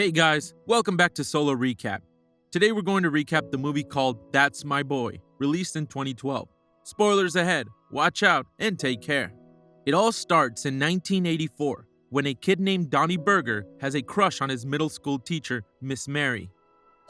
Hey guys, welcome back to Solo Recap. Today we're going to recap the movie called That's My Boy, released in 2012. Spoilers ahead, watch out, and take care. It all starts in 1984, when a kid named Donnie Berger has a crush on his middle school teacher, Miss Mary.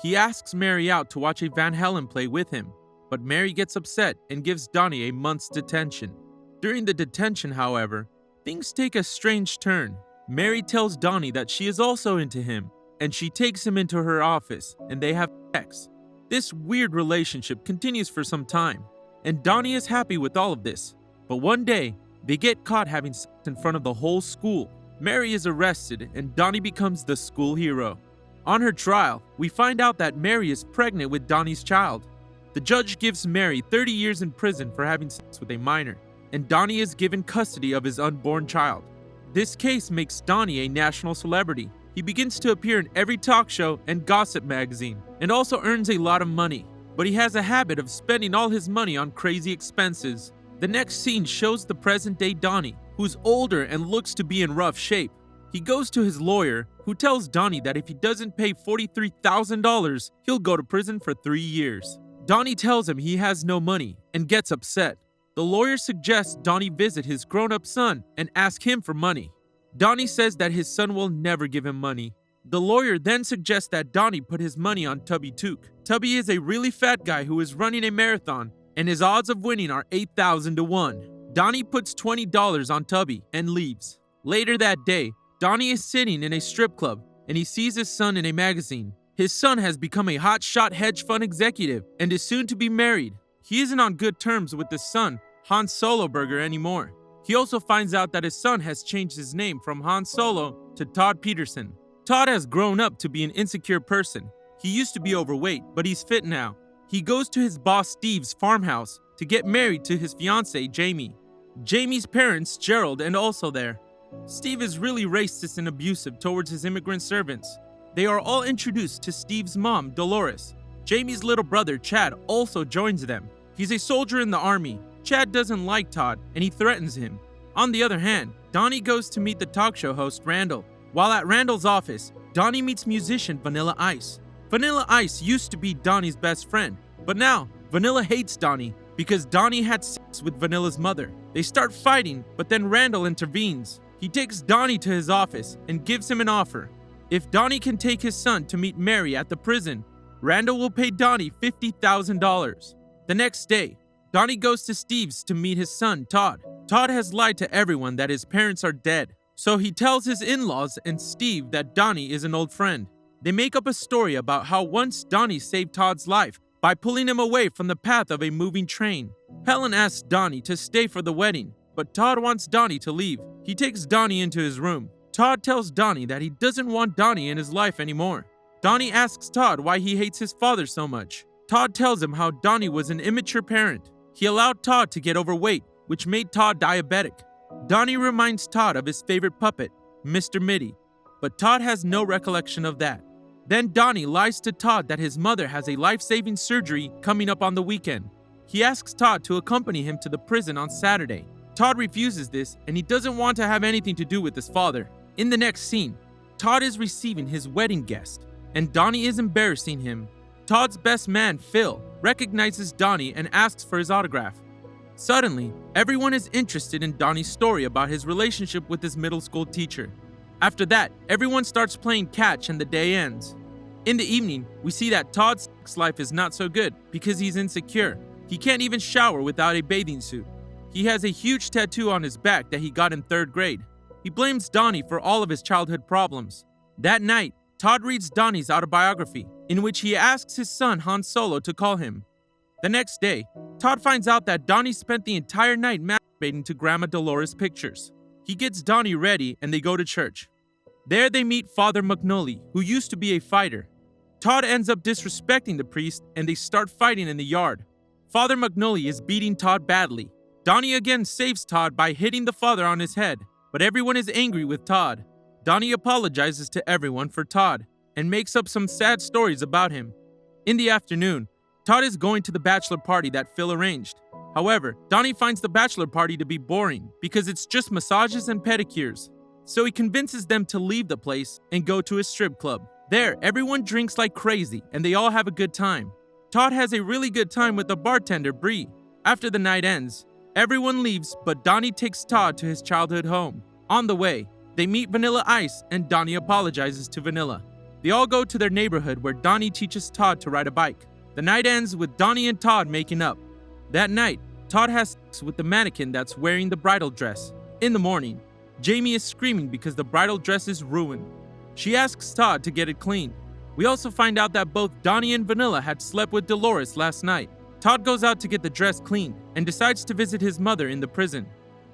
He asks Mary out to watch a Van Halen play with him, but Mary gets upset and gives Donnie a month's detention. During the detention, however, things take a strange turn. Mary tells Donnie that she is also into him, and she takes him into her office, and they have sex. This weird relationship continues for some time, and Donnie is happy with all of this. But one day, they get caught having sex in front of the whole school. Mary is arrested, and Donnie becomes the school hero. On her trial, we find out that Mary is pregnant with Donnie's child. The judge gives Mary 30 years in prison for having sex with a minor, and Donnie is given custody of his unborn child. This case makes Donnie a national celebrity. He begins to appear in every talk show and gossip magazine, and also earns a lot of money. But he has a habit of spending all his money on crazy expenses. The next scene shows the present-day Donnie, who's older and looks to be in rough shape. He goes to his lawyer, who tells Donnie that if he doesn't pay $43,000, he'll go to prison for 3 years. Donnie tells him he has no money and gets upset. The lawyer suggests Donnie visit his grown-up son and ask him for money. Donnie says that his son will never give him money. The lawyer then suggests that Donnie put his money on Tubby Took. Tubby is a really fat guy who is running a marathon, and his odds of winning are 8,000 to 1. Donnie puts $20 on Tubby and leaves. Later that day, Donnie is sitting in a strip club, and he sees his son in a magazine. His son has become a hotshot hedge fund executive and is soon to be married. He isn't on good terms with his son, Hans Solo Berger, anymore. He also finds out that his son has changed his name from Han Solo to Todd Peterson. Todd has grown up to be an insecure person. He used to be overweight, but he's fit now. He goes to his boss Steve's farmhouse to get married to his fiancée Jamie. Jamie's parents, Gerald, and also there. Steve is really racist and abusive towards his immigrant servants. They are all introduced to Steve's mom, Dolores. Jamie's little brother, Chad, also joins them. He's a soldier in the army. Chad doesn't like Todd, and he threatens him. On the other hand, Donnie goes to meet the talk show host, Randall. While at Randall's office, Donnie meets musician Vanilla Ice. Vanilla Ice used to be Donnie's best friend, but now, Vanilla hates Donnie because Donnie had sex with Vanilla's mother. They start fighting, but then Randall intervenes. He takes Donnie to his office and gives him an offer. If Donnie can take his son to meet Mary at the prison, Randall will pay Donnie $50,000. The next day, Donnie goes to Steve's to meet his son, Todd. Todd has lied to everyone that his parents are dead, so he tells his in-laws and Steve that Donnie is an old friend. They make up a story about how once Donnie saved Todd's life by pulling him away from the path of a moving train. Helen asks Donnie to stay for the wedding, but Todd wants Donnie to leave. He takes Donnie into his room. Todd tells Donnie that he doesn't want Donnie in his life anymore. Donnie asks Todd why he hates his father so much. Todd tells him how Donnie was an immature parent. He allowed Todd to get overweight, which made Todd diabetic. Donnie reminds Todd of his favorite puppet, Mr. Mitty, but Todd has no recollection of that. Then Donnie lies to Todd that his mother has a life-saving surgery coming up on the weekend. He asks Todd to accompany him to the prison on Saturday. Todd refuses this, and he doesn't want to have anything to do with his father. In the next scene, Todd is receiving his wedding guest, and Donnie is embarrassing him. Todd's best man, Phil, recognizes Donnie and asks for his autograph. Suddenly, everyone is interested in Donnie's story about his relationship with his middle school teacher. After that, everyone starts playing catch and the day ends. In the evening, we see that Todd's sex life is not so good because he's insecure. He can't even shower without a bathing suit. He has a huge tattoo on his back that he got in 3rd grade. He blames Donnie for all of his childhood problems. That night, Todd reads Donnie's autobiography, in which he asks his son Han Solo to call him. The next day, Todd finds out that Donnie spent the entire night masturbating to Grandma Dolores' pictures. He gets Donnie ready and they go to church. There they meet Father McNully, who used to be a fighter. Todd ends up disrespecting the priest and they start fighting in the yard. Father McNully is beating Todd badly. Donnie again saves Todd by hitting the father on his head, but everyone is angry with Todd. Donnie apologizes to everyone for Todd and makes up some sad stories about him. In the afternoon, Todd is going to the bachelor party that Phil arranged. However, Donnie finds the bachelor party to be boring because it's just massages and pedicures. So he convinces them to leave the place and go to a strip club. There, everyone drinks like crazy and they all have a good time. Todd has a really good time with the bartender, Bree. After the night ends, everyone leaves, but Donnie takes Todd to his childhood home. On the way, they meet Vanilla Ice and Donnie apologizes to Vanilla. They all go to their neighborhood where Donnie teaches Todd to ride a bike. The night ends with Donnie and Todd making up. That night, Todd has sex with the mannequin that's wearing the bridal dress. In the morning, Jamie is screaming because the bridal dress is ruined. She asks Todd to get it cleaned. We also find out that both Donnie and Vanilla had slept with Dolores last night. Todd goes out to get the dress cleaned and decides to visit his mother in the prison.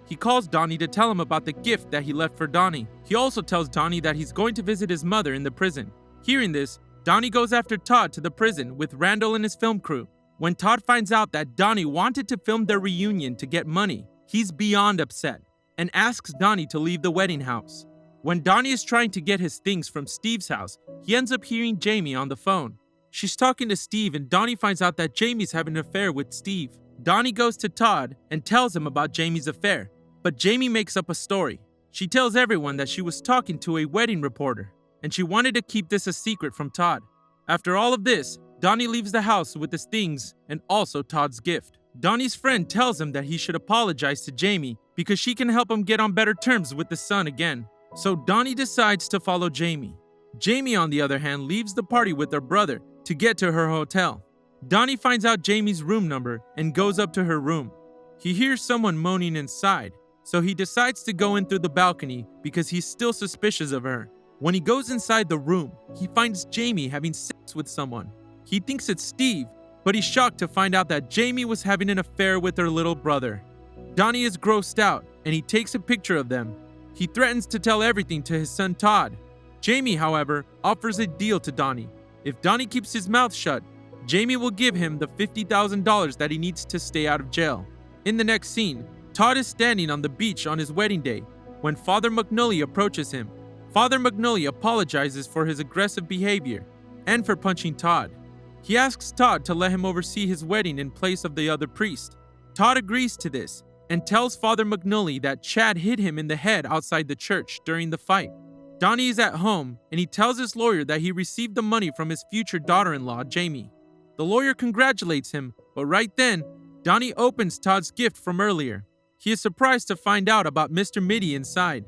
He calls Donnie to tell him about the gift that he left for Donnie. He also tells Donnie that he's going to visit his mother in the prison. Hearing this, Donnie goes after Todd to the prison with Randall and his film crew. When Todd finds out that Donnie wanted to film their reunion to get money, he's beyond upset and asks Donnie to leave the wedding house. When Donnie is trying to get his things from Steve's house, he ends up hearing Jamie on the phone. She's talking to Steve and Donnie finds out that Jamie's having an affair with Steve. Donnie goes to Todd and tells him about Jamie's affair, but Jamie makes up a story. She tells everyone that she was talking to a wedding reporter, and she wanted to keep this a secret from Todd. After all of this, Donnie leaves the house with his things and also Todd's gift. Donnie's friend tells him that he should apologize to Jamie because she can help him get on better terms with the son again. So Donnie decides to follow Jamie. Jamie, on the other hand, leaves the party with her brother to get to her hotel. Donnie finds out Jamie's room number and goes up to her room. He hears someone moaning inside, so he decides to go in through the balcony because he's still suspicious of her. When he goes inside the room, he finds Jamie having sex with someone. He thinks it's Steve, but he's shocked to find out that Jamie was having an affair with her little brother. Donnie is grossed out and he takes a picture of them. He threatens to tell everything to his son Todd. Jamie, however, offers a deal to Donnie. If Donnie keeps his mouth shut, Jamie will give him the $50,000 that he needs to stay out of jail. In the next scene, Todd is standing on the beach on his wedding day when Father McNully approaches him. Father McNully apologizes for his aggressive behavior and for punching Todd. He asks Todd to let him oversee his wedding in place of the other priest. Todd agrees to this and tells Father McNully that Chad hit him in the head outside the church during the fight. Donnie is at home and he tells his lawyer that he received the money from his future daughter-in-law, Jamie. The lawyer congratulates him, but right then, Donnie opens Todd's gift from earlier. He is surprised to find out about Mr. Mitty inside.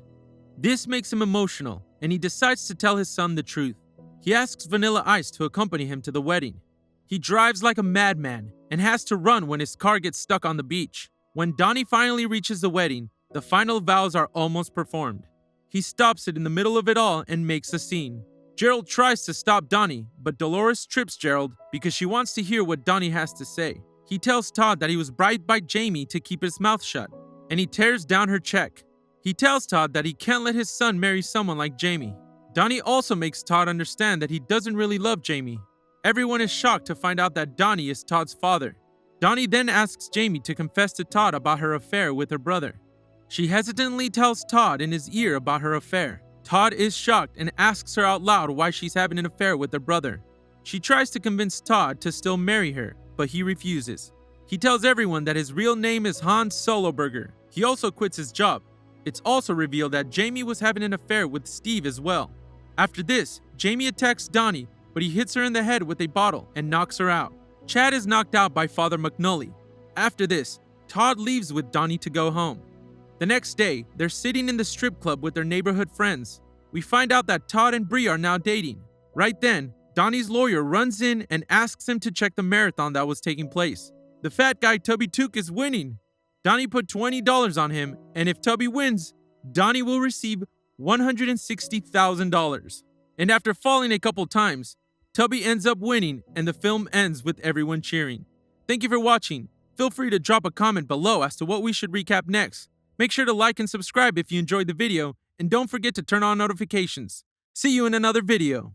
This makes him emotional and he decides to tell his son the truth. He asks Vanilla Ice to accompany him to the wedding. He drives like a madman and has to run when his car gets stuck on the beach. When Donnie finally reaches the wedding, the final vows are almost performed. He stops it in the middle of it all and makes a scene. Gerald tries to stop Donnie, but Dolores trips Gerald because she wants to hear what Donnie has to say. He tells Todd that he was bribed by Jamie to keep his mouth shut, and he tears down her check. He tells Todd that he can't let his son marry someone like Jamie. Donnie also makes Todd understand that he doesn't really love Jamie. Everyone is shocked to find out that Donnie is Todd's father. Donnie then asks Jamie to confess to Todd about her affair with her brother. She hesitantly tells Todd in his ear about her affair. Todd is shocked and asks her out loud why she's having an affair with her brother. She tries to convince Todd to still marry her, but he refuses. He tells everyone that his real name is Hans Soloberger. He also quits his job. It's also revealed that Jamie was having an affair with Steve as well. After this, Jamie attacks Donnie, but he hits her in the head with a bottle and knocks her out. Chad is knocked out by Father McNully. After this, Todd leaves with Donnie to go home. The next day, they're sitting in the strip club with their neighborhood friends. We find out that Todd and Bree are now dating. Right then, Donnie's lawyer runs in and asks him to check the marathon that was taking place. The fat guy Tubby Took is winning. Donnie put $20 on him, and if Tubby wins, Donnie will receive $160,000. And after falling a couple times, Tubby ends up winning and the film ends with everyone cheering. Thank you for watching. Feel free to drop a comment below as to what we should recap next. Make sure to like and subscribe if you enjoyed the video, and don't forget to turn on notifications. See you in another video.